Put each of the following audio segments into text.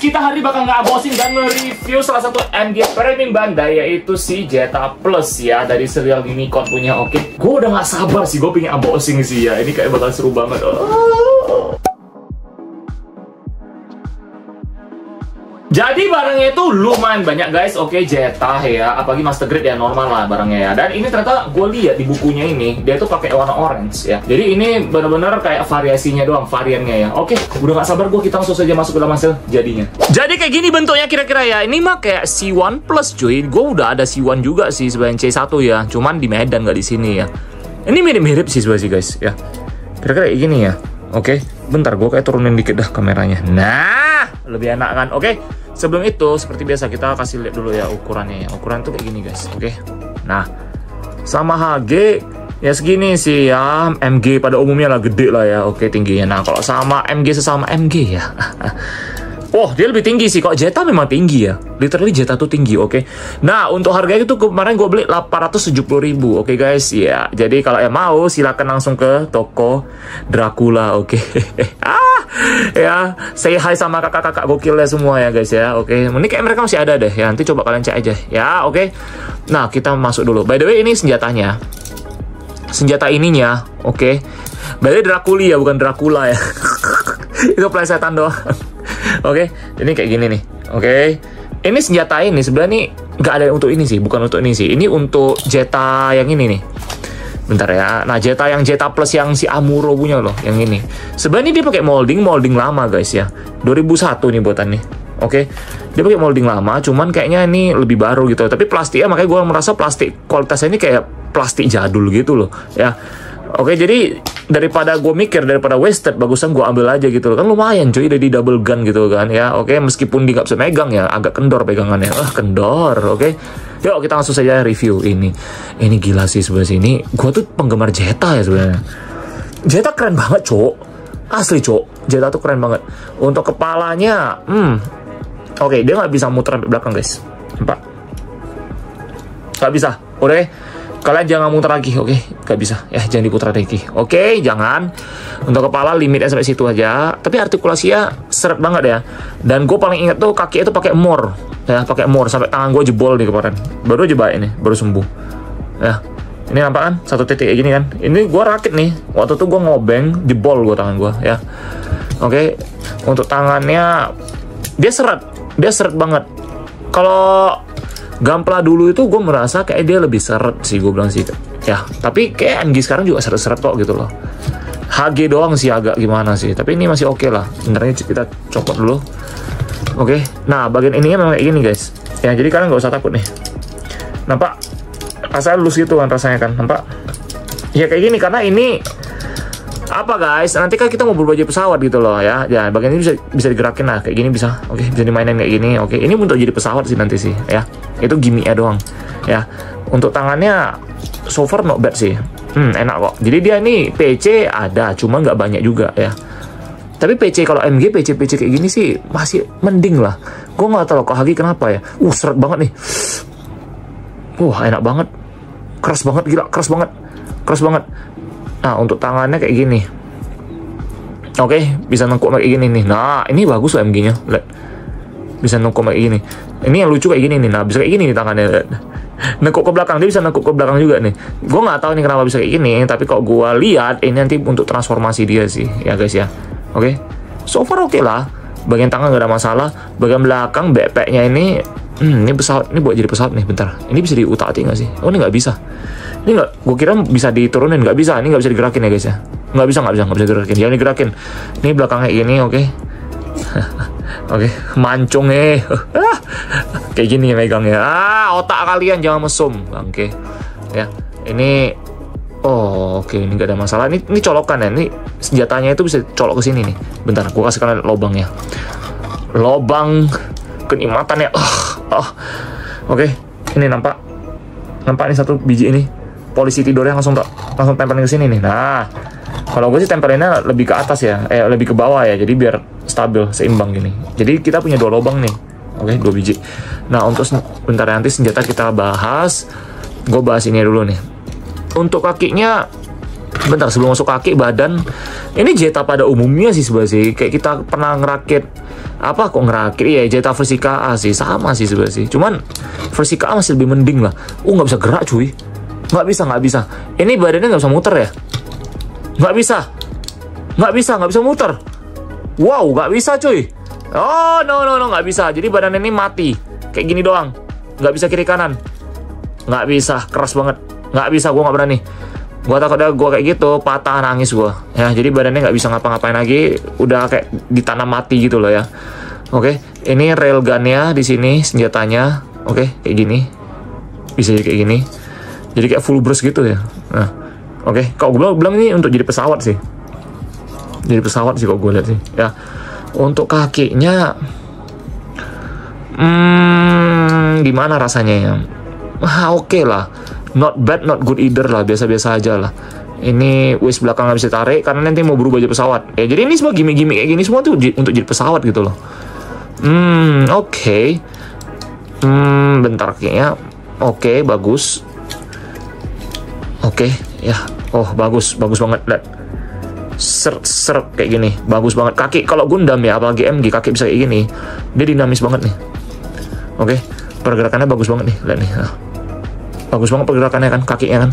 kita hari bakal nge-unboxing dan nge-review salah satu MG premium Bandai, yaitu si Zeta Plus ya, dari serial Unicorn punya. Oke, gue udah gak sabar sih, gue pengen unboxing sih ya. Ini kayak bakal seru banget. Jadi barangnya itu lumayan banyak guys, oke, Zeta ya, apalagi master grade ya, normal lah barangnya ya. Dan ini ternyata gue lihat di bukunya ini, dia tuh pakai warna orange ya. Jadi ini bener-bener kayak variasinya doang, variannya ya. Oke, udah gak sabar gue, kita langsung saja masuk ke dalam hasil jadinya. Jadi kayak gini bentuknya kira-kira ya. Ini mah kayak C1 Plus cuy. Gue udah ada C1 juga sih sebenarnya, C1 ya, cuman di Medan gak di sini ya. Ini mirip-mirip sih sebenarnya sih guys ya. Kira-kira kayak gini ya. Oke, bentar gue kayak turunin dikit dah kameranya. Nah, lebih enak kan? Oke, sebelum itu seperti biasa kita kasih lihat dulu ya ukurannya ya. Ukuran tuh kayak gini guys. Oke. Nah, sama HG ya segini sih ya. MG pada umumnya lah gede lah ya. Oke, tingginya. Nah, kalau sama MG sesama MG ya. Oh, dia lebih tinggi sih. Kok Zeta memang tinggi ya. Literally Zeta tuh tinggi, oke. Nah, untuk harganya itu kemarin gue beli 870.000, oke guys. Ya, jadi kalau yang mau silakan langsung ke toko Dracula, oke. Ya, say hi sama kakak-kakak gokilnya semua ya guys ya, oke. Ini kayak mereka masih ada deh ya. Nanti coba kalian cek aja ya, oke. Nah, kita masuk dulu. By the way, ini senjatanya. Senjata ininya, oke. By the way, Dracula ya, bukan Dracula ya. Itu plesetan doang. Oke, ini kayak gini nih. Oke, ini senjata ini sebenarnya nih nggak ada untuk ini sih, bukan untuk ini sih. Ini untuk Zeta yang ini nih. Bentar ya. Nah, Zeta yang Zeta Plus yang si Amuro punya loh, yang ini. Sebenarnya dia pakai molding lama guys ya. 2001 nih buatan nih. Oke, dia pakai molding lama, cuman kayaknya ini lebih baru gitu. Tapi plastiknya, makanya gue merasa plastik kualitasnya ini kayak plastik jadul gitu loh ya. Oke, jadi daripada gue mikir, daripada wasted, bagusan gue ambil aja gitu loh. Kan lumayan cuy, jadi double gun gitu kan ya. Oke, meskipun dia nggak bisa megang ya, agak kendor pegangannya. Kendor, oke. Yuk kita langsung saja review ini. Ini gila sih sebenarnya sini. Gue tuh penggemar Zeta ya sebenarnya. Zeta keren banget cok. Asli cok, Zeta tuh keren banget. Untuk kepalanya, oke, dia nggak bisa muter sampai belakang guys. Nampak? Nggak bisa, oke. Kalian jangan muter lagi, oke? Gak bisa, ya jangan diputar lagi, oke? Jangan. Untuk kepala limitnya sampai situ aja. Tapi artikulasinya seret banget ya. Dan gue paling ingat tuh kaki itu pakai mor, ya pakai mor sampai tangan gue jebol nih kemarin. Baru aja ini, baru sembuh. Ya, ini nampak kan? Satu titik kayak gini kan? Ini gue rakit nih. Waktu itu gue ngobeng, jebol gue tangan gue, ya. Oke. Untuk tangannya dia seret banget. Kalau Gampla dulu itu gue merasa kayak dia lebih seret sih, gue bilang sih ya. Tapi kayak MG sekarang juga seret-seret kok gitu loh. HG doang sih agak gimana sih, tapi ini masih oke lah. Bentarnya kita copot dulu. Oke, nah bagian ininya memang kayak gini guys ya, jadi kalian nggak usah takut nih. Nampak rasanya lulus gitu kan, rasanya kan, nampak ya kayak gini. Karena ini apa guys, nanti kan kita mau berbaju pesawat gitu loh ya. Ya bagian ini bisa digerakin lah kayak gini, bisa. Oke, bisa dimainin kayak gini. Oke, ini untuk jadi pesawat sih nanti sih ya. Itu gimmicknya doang ya. Untuk tangannya so far not bad sih. Enak kok. Jadi dia ini PC ada, cuma nggak banyak juga ya. Tapi PC kalau MG PC kayak gini sih masih mending lah. Gue nggak tahu kok HG kenapa ya. Seret banget nih. Enak banget. Keras banget, gila, keras banget. Nah, untuk tangannya kayak gini. Oke, bisa nengkuk kayak gini nih. Nah, ini bagus loh MG-nya. Lihat. Bisa nengkuk kayak gini. Ini yang lucu kayak gini nih. Nah, bisa kayak gini nih tangannya. Lihat. Nengkuk ke belakang, dia bisa nengkuk ke belakang juga nih. Gue nggak tahu nih kenapa bisa kayak gini, tapi kok gue lihat ini nanti untuk transformasi dia sih, ya guys ya. Oke. So far oke lah. Bagian tangan nggak ada masalah. Bagian belakang backpacknya ini ini pesawat, ini buat jadi pesawat nih. Bentar, ini bisa diutak-atik nggak sih? Oh, ini nggak bisa. Ini nggak, gue kira bisa diturunin, nggak bisa. Ini nggak bisa digerakin ya guys ya. Nggak bisa digerakin. Jangan digerakin. Ini belakangnya ini, oke. Oke, mancung kayak gini megangnya. Otak kalian jangan mesum, oke. Ya, ini. Oke, ini nggak ada masalah. Ini colokan ya. Ini senjatanya itu bisa colok ke sini nih. Bentar, gue kasih kalian lobangnya. Lobang kenikmatan ya. Oke, ini nampak nih satu biji ini. Polisi tidurnya langsung tempelin ke sini nih. Nah, kalau gue sih tempelinnya lebih ke atas ya, lebih ke bawah ya. Jadi biar stabil, seimbang gini. Jadi kita punya 2 lubang nih. Oke, 2 biji. Nah, untuk bentar nanti senjata kita bahas. Gue bahas ini dulu nih. Untuk kakinya, bentar sebelum masuk kaki, badan. Ini Zeta pada umumnya sih sebenarnya sih. Kayak kita pernah ngerakit Apa kok ngerakit? Iya, Jetta versi KA sih, sama sih sebenarnya sih. Cuman versi KA masih lebih mending lah. Nggak bisa gerak cuy. Nggak bisa. Ini badannya nggak bisa muter ya? Nggak bisa muter. Wow, nggak bisa cuy. Oh, no, nggak bisa. Jadi badan ini mati. Kayak gini doang. Nggak bisa kiri kanan. Nggak bisa, keras banget. Nggak bisa, gue nggak berani. Gue takutnya gue kayak gitu, patah nangis gue. Ya, jadi badannya nggak bisa ngapa-ngapain lagi. Udah kayak ditanam mati gitu loh ya. Oke, ini railgunnya di sini, senjatanya. Oke, kayak gini. Bisa jadi kayak gini. Jadi kayak full burst gitu ya. Nah, oke. Kalau gue bilang ini untuk jadi pesawat sih. Jadi pesawat sih kalau gue lihat sih. Ya, untuk kakinya, gimana rasanya ya? Oke lah. Not bad, not good either lah, biasa-biasa aja lah. Ini waist belakang nggak bisa tarik karena nanti mau berubah jadi pesawat. Ya, jadi ini semua gimmick-gimmick kayak gini semua tuh untuk jadi pesawat gitu loh. Oke. Bentar kayaknya. Oke, bagus. Oke, ya. Oh, bagus banget. Lihat. Seret kayak gini, bagus banget. Kaki kalau Gundam ya, apalagi MG, kaki bisa kayak gini. Dia dinamis banget nih. Oke, pergerakannya bagus banget nih, lihat nih. Nah. Bagus banget pergerakannya kan, kakinya kan.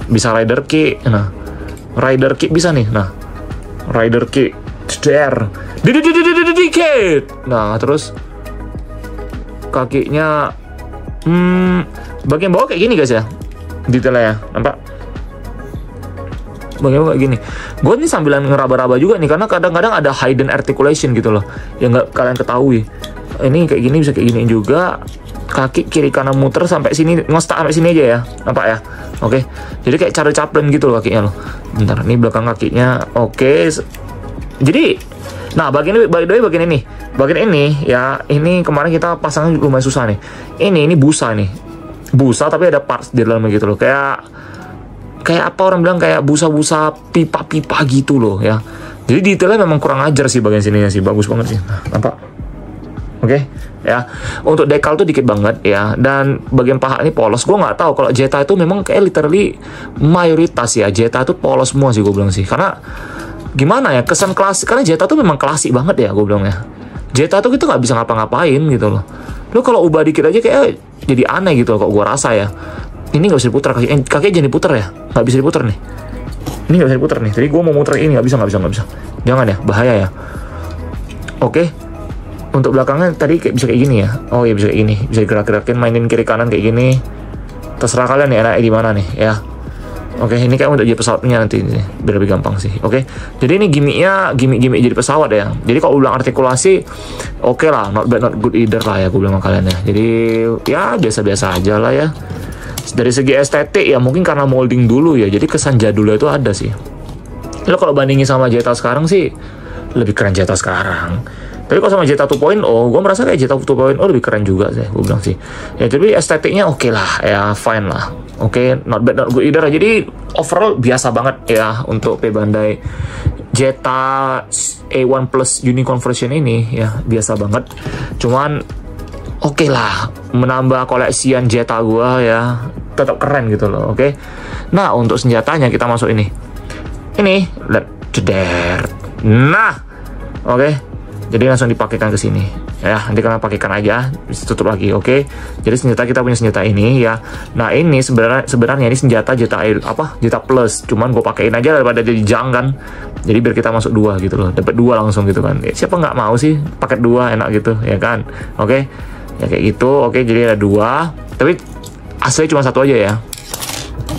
Bisa rider kick. Nah, rider kick bisa nih. Nah, rider kick. Der. Dikit. Nah, terus kakinya bagian bawah kayak gini guys ya. Detailnya ya. Nampak? Bagian bawah kayak gini. Gue nih sambilan ngeraba-raba juga nih karena kadang-kadang ada hidden articulation gitu loh yang nggak kalian ketahui. Ini kayak gini bisa kayak gini juga. Kaki kiri kanan muter sampai sini, ngestak sampai sini aja ya, nampak ya? Oke, jadi kayak Charlie Chaplin gitu loh kakinya loh. Bentar, ini belakang kakinya, oke. Jadi, nah bagian ini ya, ini kemarin kita pasangnya lumayan susah nih. Ini busa nih, busa tapi ada parts di dalamnya gitu loh, kayak apa orang bilang kayak busa-busa pipa-pipa gitu loh ya. Jadi detailnya memang kurang ajar sih bagian sininya sih, bagus banget sih. Nah, nampak? Oke, ya. Untuk decal tuh dikit banget ya, dan bagian paha ini polos. Gue nggak tahu kalau Jetta itu memang kayak literally mayoritas ya. Jetta itu polos semua sih gue bilang sih. Karena gimana ya, kesan klasik. Karena Jetta tuh memang klasik banget ya gue bilang ya. Jetta tuh gitu nggak bisa ngapa-ngapain gitu loh. Lo kalau ubah dikit aja kayak jadi aneh gitu loh kalau gue rasa ya. Ini nggak bisa diputar kaki jangan diputar ya. Nggak bisa diputar nih. Ini nggak bisa diputar nih. Jadi gue mau muter ini nggak bisa. Jangan ya, bahaya ya. Oke. Untuk belakangnya tadi bisa kayak gini ya. Oh iya bisa kayak gini. Bisa gerak-gerakin, mainin kiri kanan kayak gini. Terserah kalian nih enaknya gimana nih ya. Oke, ini kayak untuk jadi pesawatnya nanti biar lebih gampang sih. Oke. Jadi ini gimmick jadi pesawat ya. Jadi kalau bilang artikulasi oke lah, not bad not good either lah ya gue bilang sama kalian ya. Jadi ya biasa-biasa aja lah ya. Dari segi estetik ya mungkin karena molding dulu ya. Jadi kesan jadulnya itu ada sih. Lo kalau bandingin sama Jetta sekarang sih lebih keren Jetta sekarang. Tapi kalau sama Jetta 2.0, gue merasa kayak Jetta 2.0 lebih keren juga sih, gue bilang sih. Ya, jadi estetiknya oke lah, ya fine lah. Oke, not bad, not good either. Jadi overall biasa banget ya untuk P Bandai Jetta A1 Plus Unicorn version ini ya biasa banget. Cuman oke lah, menambah koleksian Jetta gue ya tetap keren gitu loh. Oke. Nah untuk senjatanya kita masuk ini. Ini, lihat, ceder. Nah, oke. Jadi langsung dipakaikan ke sini ya, nanti kalian pakaikan aja, bisa tutup lagi. Oke. Jadi senjata kita punya senjata ini ya. Nah ini sebenarnya ini senjata Jetta Plus, cuman gue pakein aja daripada jadi jang kan. Jadi biar kita masuk 2 gitu loh, dapat 2 langsung gitu kan. Ya, siapa nggak mau sih paket 2 enak gitu ya kan. Oke. Ya kayak gitu. Oke, jadi ada 2, tapi asli cuma 1 aja ya.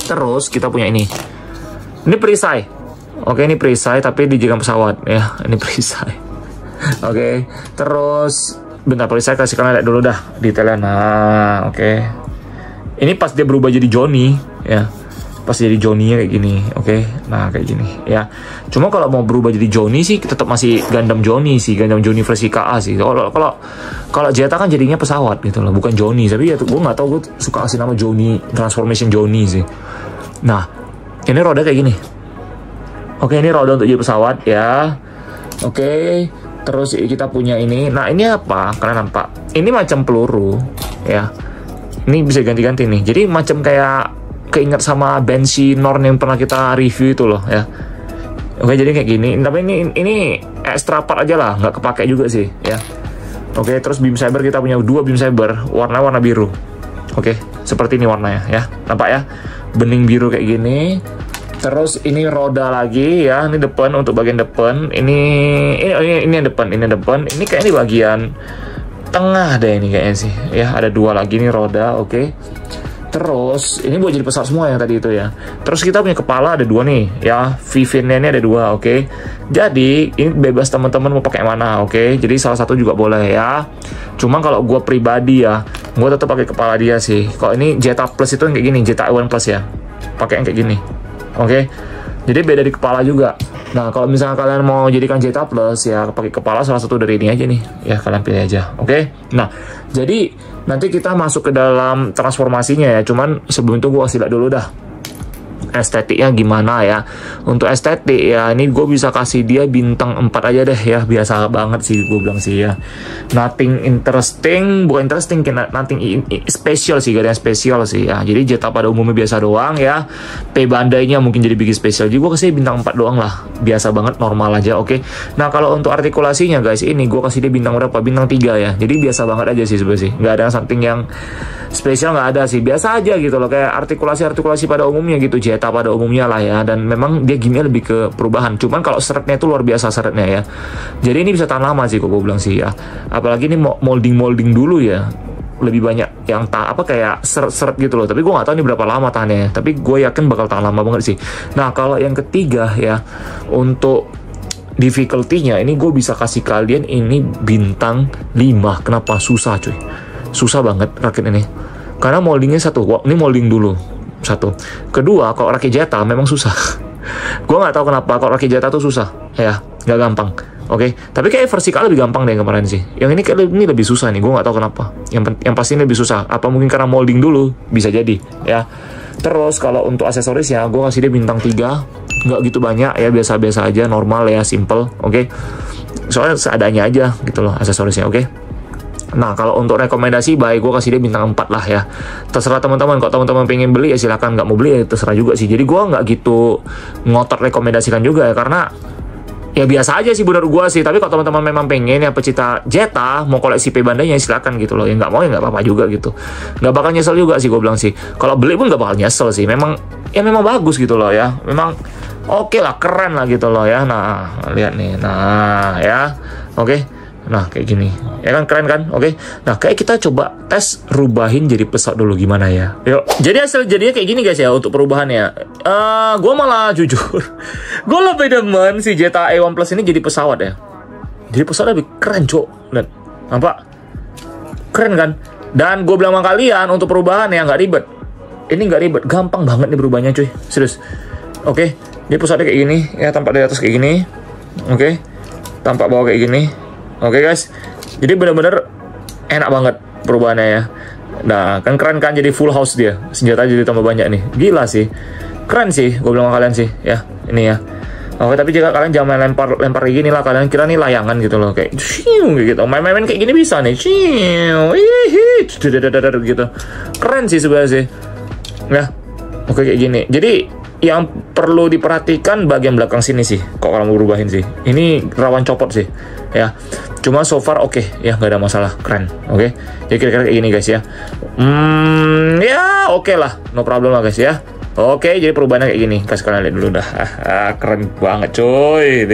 Terus kita punya ini perisai. Oke, ini perisai tapi dijadikan pesawat ya. Ini perisai. Oke, terus bentar perisai kasih kalian lihat dulu dah detailnya. Nah, oke. Ini pas dia berubah jadi Johnny ya. Pas jadi Johnny-nya kayak gini. Oke. Nah, kayak gini ya. Cuma kalau mau berubah jadi Johnny sih tetap masih Gundam Johnny sih, Gundam Johnny versi KA sih. Kalau Jetta kan jadinya pesawat gitu loh, bukan Johnny. Tapi ya gue nggak tahu, gue suka kasih nama Johnny, Transformation Johnny sih. Nah, ini roda kayak gini. Oke, ini roda untuk jadi pesawat ya. Oke. Terus kita punya ini. Nah ini apa? Kalian nampak? Ini macam peluru ya. Ini bisa ganti-ganti nih. Jadi macam kayak keinget sama Banshee Norn yang pernah kita review itu loh ya. Oke, jadi kayak gini. Tapi ini extra part aja lah, nggak kepake juga sih ya. Oke, terus beam saber kita punya 2 beam saber, warna biru. Oke, seperti ini warnanya ya. Nampak ya? Bening biru kayak gini. Terus ini roda lagi ya, ini depan untuk bagian depan. Ini yang depan, ini depan. Ini kayak ini bagian tengah deh ini kayaknya sih. Ya, ada 2 lagi nih roda, oke. Terus ini buat jadi pesawat semua yang tadi itu ya. Terus kita punya kepala ada 2 nih ya. V-finnya ini ada 2, oke. Jadi ini bebas teman-teman mau pakai mana, oke. Jadi salah satu juga boleh ya. Cuma kalau gue pribadi ya, gue tetap pakai kepala dia sih. Kalau ini Zeta Plus itu yang kayak gini, Zeta A1 Plus ya. Pakai yang kayak gini, oke. Jadi beda di kepala juga. Nah kalau misalnya kalian mau jadikan Zeta Plus ya, pakai kepala salah satu dari ini aja nih. Ya kalian pilih aja, oke. Nah jadi nanti kita masuk ke dalam transformasinya ya. Cuman sebelum itu gue kasih lihat dulu dah estetiknya gimana ya. Untuk estetik ya, ini gue bisa kasih dia bintang 4 aja deh ya. Biasa banget sih gue bilang sih ya. Nothing interesting, bukan interesting, nothing special sih, gak ada yang spesial sih ya. Jadi Zeta pada umumnya biasa doang ya. P bandainya mungkin jadi bikin spesial. Jadi gue kasih bintang 4 doang lah. Biasa banget, normal aja, oke. Nah kalau untuk artikulasinya guys, ini gue kasih dia bintang berapa? Bintang 3 ya. Jadi biasa banget aja sih sebenarnya sih. Gak ada something yang spesial, nggak ada sih. Biasa aja gitu loh. Kayak artikulasi pada umumnya gitu. Zeta pada umumnya lah ya. Dan memang dia gimmicknya lebih ke perubahan. Cuman kalau seretnya itu luar biasa seretnya ya. Jadi ini bisa tahan lama sih kok gue bilang sih ya. Apalagi ini molding dulu ya. Lebih banyak yang kayak seret gitu loh. Tapi gue nggak tahu ini berapa lama tahannya. Tapi gue yakin bakal tahan lama banget sih. Nah kalau yang ketiga ya, untuk difficulty-nya ini gue bisa kasih kalian ini bintang 5. Kenapa? Susah cuy. Susah banget rakit ini. Karena moldingnya satu. Ini molding dulu. Satu. Kedua, kalau rakit Zeta memang susah. Gue nggak tahu kenapa kalau rakit Zeta tuh susah. Ya, nggak gampang. Oke. Tapi kayak versi lebih gampang deh kemarin sih. Yang ini lebih susah nih. Gue nggak tahu kenapa. Yang pasti ini lebih susah. Apa mungkin karena molding dulu? Bisa jadi. Ya. Terus kalau untuk aksesoris ya, gue kasih dia bintang 3. Nggak gitu banyak ya. Biasa-biasa aja. Normal ya. Simple. Oke. Soalnya seadanya aja gitu loh aksesorisnya. Oke. Nah kalau untuk rekomendasi baik gue kasih dia bintang 4 lah ya. Terserah teman-teman. Kalau teman-teman pengen beli ya silakan. Nggak mau beli ya terserah juga sih. Jadi gue nggak gitu ngotot rekomendasikan juga ya. Karena ya biasa aja sih bener gue sih. Tapi kalau teman-teman memang pengen ya pecinta Zeta mau koleksi P bandanya silakan gitu loh. Ya nggak mau ya nggak apa-apa juga gitu. Nggak bakal nyesel juga sih gue bilang sih. Kalau beli pun nggak bakal nyesel sih. Memang bagus gitu loh ya. Memang oke lah, keren lah gitu loh ya. Nah lihat nih. Nah ya oke. Nah kayak gini ya kan, keren kan, oke. Nah kayak kita coba tes rubahin jadi pesawat dulu gimana ya. Yuk. Jadi hasil jadinya kayak gini guys ya untuk perubahannya. Gue malah jujur gue lebih demen si Zeta A1 Plus ini jadi pesawat ya. Jadi pesawat lebih keren cok. Dan nampak keren kan. Dan gue bilang sama kalian untuk perubahan ya nggak ribet. Ini nggak ribet, gampang banget nih berubahnya cuy, serius. Oke, ini pesawatnya kayak gini ya, tampak dari atas kayak gini. Oke, tampak bawah kayak gini. Oke guys, jadi bener-bener enak banget perubahannya ya. Nah kan keren kan, jadi full house dia. Senjata jadi tambah banyak nih, gila sih. Keren sih, gue bilang sama kalian sih ya. Ini ya. Oke, tapi jika kalian jangan main lempar kayak gini lah. Kalian kira nih layangan gitu loh, kayak gitu. Main-main kayak gini bisa nih. Gitu. Keren sih sebenarnya sih. Ya. Oke kayak gini. Jadi yang perlu diperhatikan bagian belakang sini sih. Kok kalau mau berubahin sih. Ini rawan copot sih. Ya. Cuma so far oke ya, nggak ada masalah, keren. Oke. Jadi kira-kira kayak gini guys ya. Ya oke lah, no problem lah guys ya. Oke, jadi perubahannya kayak gini. Kasih kalian lihat dulu dah. Keren banget coy.